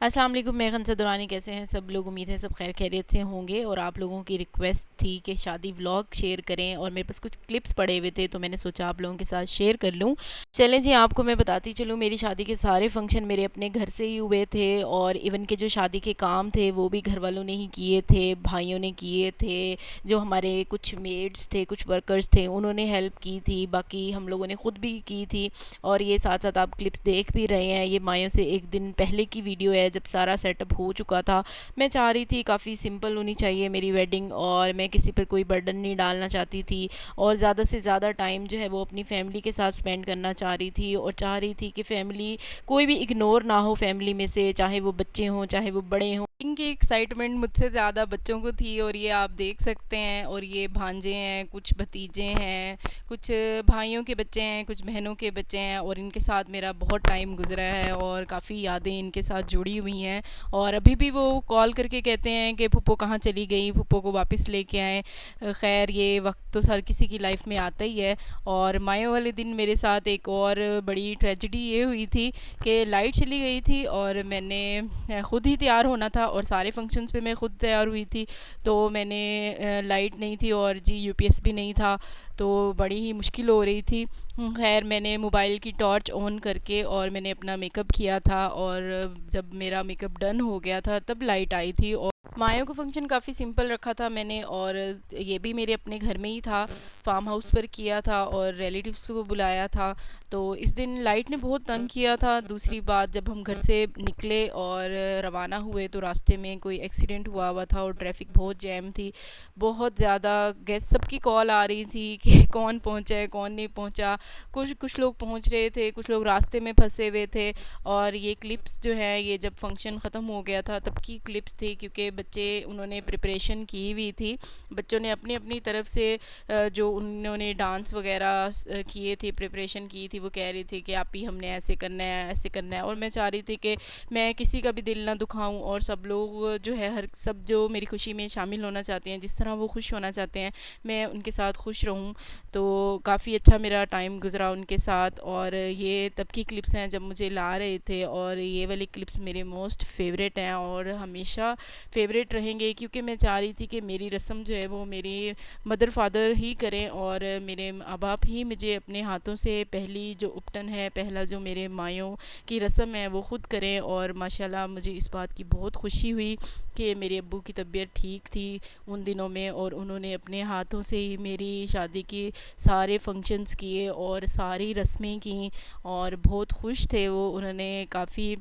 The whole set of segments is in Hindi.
अस्सलाम वालेकुम, मैं खनसा दुरानी। कैसे हैं सब लोग? उम्मीद है सब खैर खैरियत से होंगे। और आप लोगों की रिक्वेस्ट थी कि शादी व्लॉग शेयर करें और मेरे पास कुछ क्लिप्स पड़े हुए थे तो मैंने सोचा आप लोगों के साथ शेयर कर लूं। चलें जी, आपको मैं बताती चलूं, मेरी शादी के सारे फंक्शन मेरे अपने घर से ही हुए थे और इवन के जो शादी के काम थे वो भी घर वालों ने ही किए थे, भाइयों ने किए थे। जो हमारे कुछ मेड्स थे, कुछ वर्कर्स थे, उन्होंने हेल्प की थी, बाकी हम लोगों ने ख़ुद भी की थी। और ये साथ साथ आप क्लिप्स देख भी रहे हैं, ये मायों से एक दिन पहले की वीडियो है जब सारा सेटअप हो चुका था। मैं चाह रही थी काफ़ी सिंपल होनी चाहिए मेरी वेडिंग और मैं किसी पर कोई बर्डन नहीं डालना चाहती थी और ज़्यादा से ज़्यादा टाइम जो है वो अपनी फैमिली के साथ स्पेंड करना चाह रही थी और चाह रही थी कि फैमिली कोई भी इग्नोर ना हो फैमिली में से, चाहे वो बच्चे हों चाहे वो बड़े हों। इनकी एक्साइटमेंट मुझसे ज़्यादा बच्चों को थी और ये आप देख सकते हैं। और ये भांजे हैं, कुछ भतीजे हैं, कुछ भाइयों के बच्चे हैं, कुछ बहनों के बच्चे हैं और इनके साथ मेरा बहुत टाइम गुजरा है और काफ़ी यादें इनके साथ जुड़ी हुई हैं। और अभी भी वो कॉल करके कहते हैं कि फूफो कहाँ चली गई, फूफो को वापस लेके आएँ। खैर ये वक्त तो हर किसी की लाइफ में आता ही है। और मायों वाले दिन मेरे साथ एक और बड़ी ट्रेजिडी ये हुई थी कि लाइट चली गई थी और मैंने ख़ुद ही तैयार होना था और सारे फंक्शंस पे मैं ख़ुद तैयार हुई थी। तो मैंने लाइट नहीं थी और जी यूपीएस भी नहीं था, तो बड़ी ही मुश्किल हो रही थी। खैर मैंने मोबाइल की टॉर्च ऑन करके और मैंने अपना मेकअप किया था और जब मेरा मेकअप डन हो गया था तब लाइट आई थी। और मायों का फंक्शन काफ़ी सिंपल रखा था मैंने और ये भी मेरे अपने घर में ही था, फार्म हाउस पर किया था और रिलेटिव्स को बुलाया था। तो इस दिन लाइट ने बहुत तंग किया था। दूसरी बात, जब हम घर से निकले और रवाना हुए तो रास्ते में कोई एक्सीडेंट हुआ हुआ था और ट्रैफिक बहुत जैम थी, बहुत ज़्यादा। गेस्ट सबकी कॉल आ रही थी कि कौन पहुंचा है कौन नहीं पहुंचा। कुछ कुछ लोग पहुंच रहे थे, कुछ लोग रास्ते में फंसे हुए थे। और ये क्लिप्स जो है ये जब फंक्शन ख़त्म हो गया था तब की क्लिप्स थी, क्योंकि बच्चे उन्होंने प्रिपरेशन की हुई थी। बच्चों ने अपनी अपनी तरफ से जो उन्होंने डांस वगैरह किए थे, प्रिपरेशन की थी, वो कह रही थी कि आप ही हमने ऐसे करना है ऐसे करना है। और मैं चाह रही थी कि मैं किसी का भी दिल ना दुखाऊं और सब लोग जो है हर सब जो मेरी खुशी में शामिल होना चाहते हैं, जिस तरह वो खुश होना चाहते हैं, मैं उनके साथ खुश रहूं। तो काफ़ी अच्छा मेरा टाइम गुजरा उनके साथ। और ये तब की क्लिप्स हैं जब मुझे ला रहे थे और ये वाली क्लिप्स मेरे मोस्ट फेवरेट हैं और हमेशा फेवरेट रहेंगे, क्योंकि मैं चाह रही थी कि मेरी रस्म जो है वो मेरी मदर फादर ही करें और मेरे माँ बाप ही मुझे अपने हाथों से पहली जो उपटन है, पहला जो मेरे मायों की रस्म है वो ख़ुद करें। और माशाल्लाह मुझे इस बात की बहुत खुशी हुई कि मेरे अब्बू की तबीयत ठीक थी उन दिनों में और उन्होंने अपने हाथों से ही मेरी शादी की सारे फंक्शंस किए और सारी रस्में की और बहुत खुश थे वो। उन्होंने काफ़ी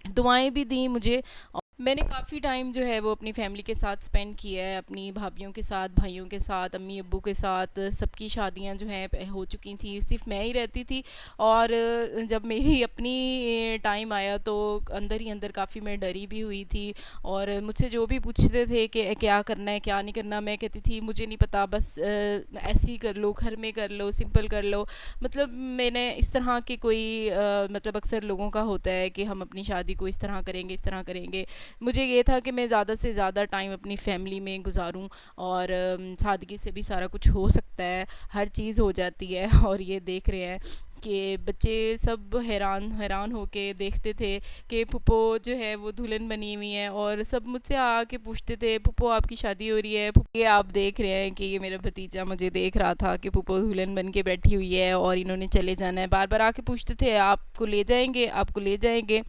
दुआएं भी दी मुझे। मैंने काफ़ी टाइम जो है वो अपनी फैमिली के साथ स्पेंड किया है, अपनी भाभीयों के साथ, भाइयों के साथ, अम्मी अब्बू के साथ। सबकी शादियां जो हैं हो चुकी थी, सिर्फ मैं ही रहती थी। और जब मेरी अपनी टाइम आया तो अंदर ही अंदर काफ़ी मैं डरी भी हुई थी। और मुझसे जो भी पूछते थे कि क्या करना है क्या नहीं करना, मैं कहती थी मुझे नहीं पता, बस ऐसे ही कर लो, घर में कर लो, सिंपल कर लो। मतलब मैंने इस तरह के कोई मतलब अक्सर लोगों का होता है कि हम अपनी शादी को इस तरह करेंगे इस तरह करेंगे। मुझे ये था कि मैं ज़्यादा से ज़्यादा टाइम अपनी फैमिली में गुजारूं और सादगी से भी सारा कुछ हो सकता है, हर चीज़ हो जाती है। और ये देख रहे हैं कि बच्चे सब हैरान हैरान होके देखते थे कि फूफो जो है वो दुल्हन बनी हुई है और सब मुझसे आके पूछते थे फूफो आपकी शादी हो रही है। ये आप देख रहे हैं कि ये मेरा भतीजा मुझे देख रहा था कि फूफो दुल्हन बन के बैठी हुई है और इन्होंने चले जाना है। बार बार आके पूछते थे आपको ले जाएंगे आपको ले जाएंगे।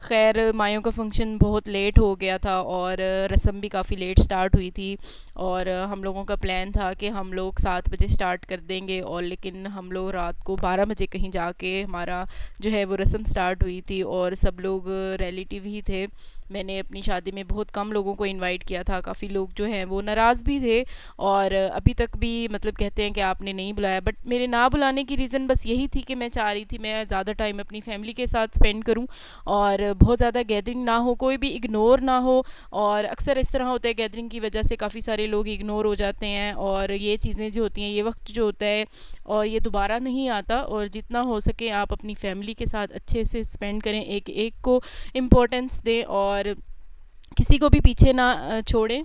खैर मायों का फंक्शन बहुत लेट हो गया था और रस्म भी काफ़ी लेट स्टार्ट हुई थी। और हम लोगों का प्लान था कि हम लोग 7 बजे स्टार्ट कर देंगे और लेकिन हम लोग रात को 12 बजे कहीं जाके हमारा जो है वो रस्म स्टार्ट हुई थी। और सब लोग रिलेटिव ही थे। मैंने अपनी शादी में बहुत कम लोगों को इनवाइट किया था, काफ़ी लोग जो हैं वो नाराज़ भी थे और अभी तक भी मतलब कहते हैं कि आपने नहीं बुलाया। बट मेरे ना बुलाने की रीज़न बस यही थी कि मैं चाह रही थी मैं ज़्यादा टाइम अपनी फैमिली के साथ स्पेंड करूं और बहुत ज़्यादा गैदरिंग ना हो, कोई भी इग्नोर ना हो। और अक्सर इस तरह होता है गैदरिंग की वजह से काफ़ी सारे लोग इग्नोर हो जाते हैं और ये चीज़ें जो होती हैं, ये वक्त जो होता है और ये दोबारा नहीं आता। और जितना हो सके आप अपनी फैमिली के साथ अच्छे से स्पेंड करें, एक एक को इम्पोर्टेंस दें और किसी को भी पीछे ना छोड़ें।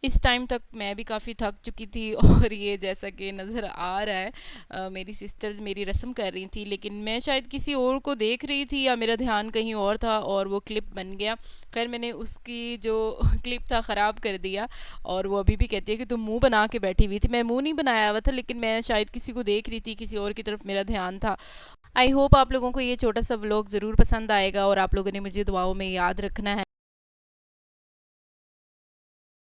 इस टाइम तक मैं भी काफ़ी थक चुकी थी और ये जैसा कि नज़र आ रहा है मेरी सिस्टर मेरी रस्म कर रही थी, लेकिन मैं शायद किसी और को देख रही थी या मेरा ध्यान कहीं और था और वो क्लिप बन गया। खैर मैंने उसकी जो क्लिप था ख़राब कर दिया और वो अभी भी कहती है कि तुम मुंह बना के बैठी हुई थी। मैं मुंह नहीं बनाया हुआ था, लेकिन मैं शायद किसी को देख रही थी, किसी और की तरफ मेरा ध्यान था। आई होप आप लोगों को ये छोटा सा व्लॉग ज़रूर पसंद आएगा और आप लोगों ने मुझे दुआओं में याद रखना है।